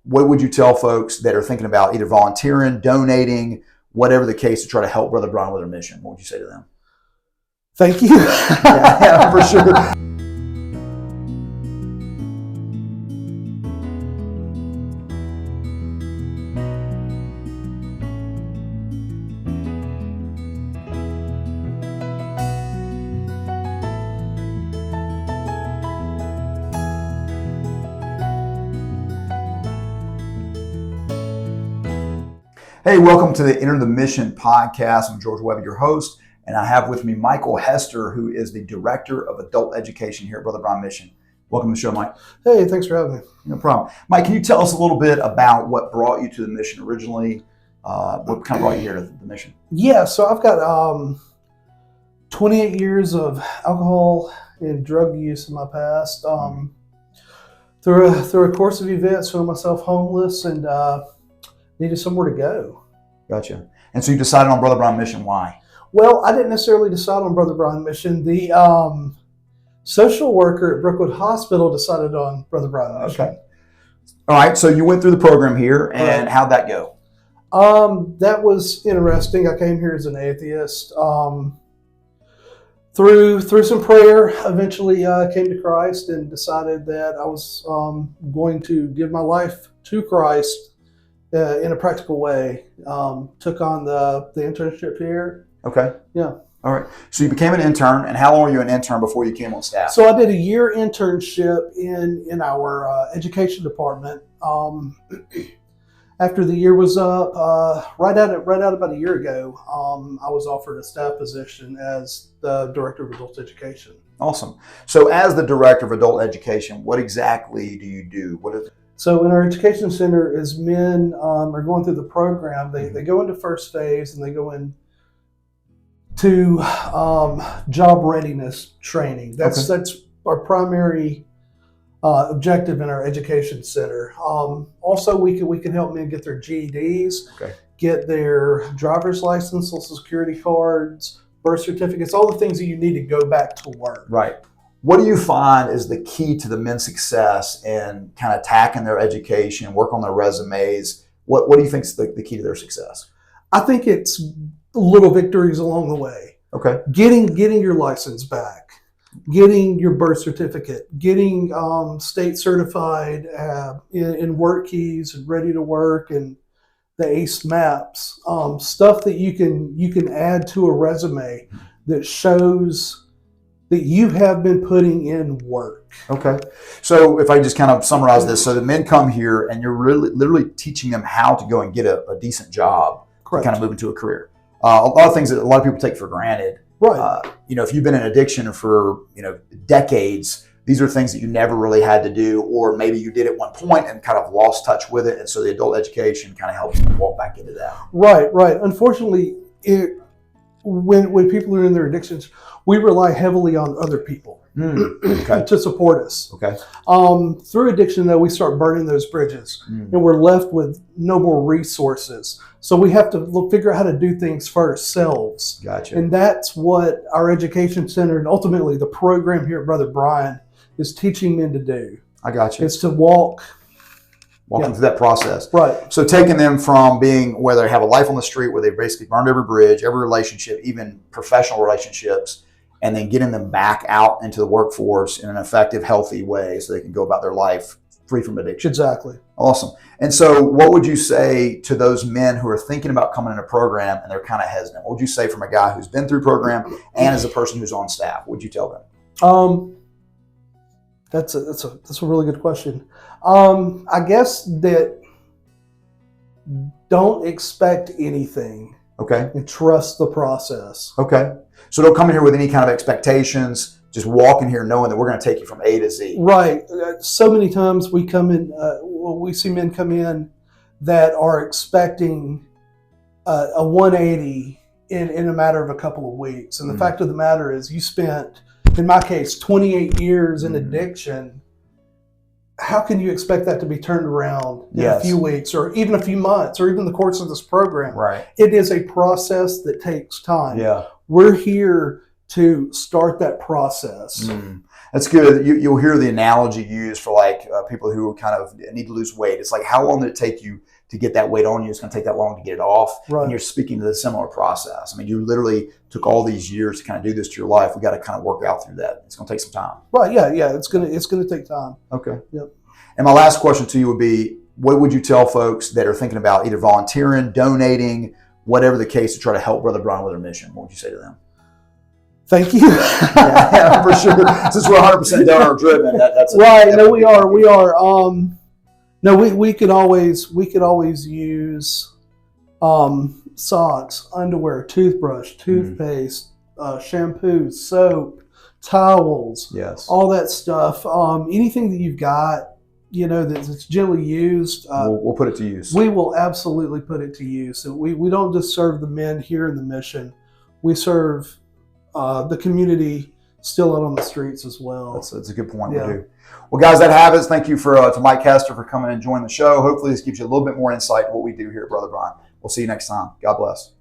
what would you tell folks that are thinking about either volunteering, donating, whatever the case, to try to help Brother Bryan with their mission? What would you say to them? Thank you. Yeah, for sure. Hey, welcome to the Enter the Mission podcast. I'm George Webb, your host, and I have with me Michael Hester, who is the Director of Adult Education here at Brother Bryan Mission. Welcome to the show, Mike. Hey, thanks for having me. No problem. Mike, can you tell us a little bit about what brought you to the mission originally? What kind of brought you here to the mission? Yeah, so I've got 28 years of alcohol and drug use in my past. Through a course of events, found myself homeless and needed somewhere to go. Gotcha. And so you decided on Brother Bryan Mission. Why? Well, I didn't necessarily decide on Brother Bryan Mission. The social worker at Brookwood Hospital decided on Brother Bryan Mission. Okay. All right. So you went through the program here, and how'd that go? That was interesting. I came here as an atheist. Through some prayer, eventually came to Christ and decided that I was going to give my life to Christ in a practical way. Took on the internship here. Okay. Yeah. All right. So you became an intern, and how long were you an intern before you came on staff? So I did a year internship in our education department. After the year was up, right out about a year ago, I was offered a staff position as the Director of Adult Education. Awesome. So as the Director of Adult Education, what exactly do you do? What is it? So in our education center, as men are going through the program, they go into first phase and they go into job readiness training. That's our primary objective in our education center. Also, we can help men get their GEDs, get their driver's license, Social Security cards, birth certificates, all the things that you need to go back to work. Right. What do you find is the key to the men's success in kind of attacking their education, work on their resumes? What do you think is the key to their success? I think it's little victories along the way. Okay. Getting your license back, getting your birth certificate, getting state certified in work keys and ready to work and the ACE maps, stuff that you can add to a resume that shows that you have been putting in work. Okay. So if I just kind of summarize this, so the men come here and you're literally teaching them how to go and get a decent job. Correct. To kind of move into a career. A lot of things that a lot of people take for granted. Right. If you've been in addiction for, decades, these are things that you never really had to do, or maybe you did at one point and kind of lost touch with it. And so the adult education kind of helps them walk back into that. Right. Unfortunately, when people are in their addictions, we rely heavily on other people to support us. Okay. Through addiction, though, we start burning those bridges, and we're left with no more resources. So we have to figure out how to do things for ourselves. Gotcha. And that's what our education center and ultimately the program here at Brother Bryan is teaching men to do. I got you. It's to walk them through that process. Right. So taking them from being where they have a life on the street, where they've basically burned every bridge, every relationship, even professional relationships, and then getting them back out into the workforce in an effective, healthy way so they can go about their life free from addiction. Exactly. Awesome. And so what would you say to those men who are thinking about coming in a program and they're kind of hesitant? What would you say from a guy who's been through program and as a person who's on staff? What would you tell them? That's a really good question. I guess that don't expect anything. Okay. And trust the process. Okay. So don't come in here with any kind of expectations. Just walk in here knowing that we're going to take you from A to Z. Right. So many times we see men come in that are expecting a 180 in a matter of a couple of weeks. And the fact of the matter is you spent, in my case, 28 years in addiction. How can you expect that to be turned around in a few weeks or even a few months or even the course of this program? Right. It is a process that takes time. Yeah. We're here to start that process. That's good. You'll hear the analogy used for like people who kind of need to lose weight. It's like, how long did it take you to get that weight on you? It's going to take that long to get it off. Right. And you're speaking to the similar process. I mean, you literally took all these years to kind of do this to your life. We got to kind of work out through that. It's going to take some time. Right. Yeah. It's gonna take time. Okay. Yep. And my last question to you would be, what would you tell folks that are thinking about either volunteering, donating, whatever the case, to try to help Brother Bryan with their mission? What would you say to them? Thank you. Yeah, for sure. Since we're 100% donor driven, that's right. No, we are. We are. No, we could always use socks, underwear, toothbrush, toothpaste, shampoo, soap, towels. Yes. All that stuff. Anything that you've got, that's generally used. We'll put it to use. We will absolutely put it to use. So we don't just serve the men here in the mission. We serve the community still out on the streets as well. That's a good point to do. Well, guys, that have it. Thank you to Mike Hester for coming and joining the show. Hopefully this gives you a little bit more insight into what we do here at Brother Bryan. We'll see you next time. God bless.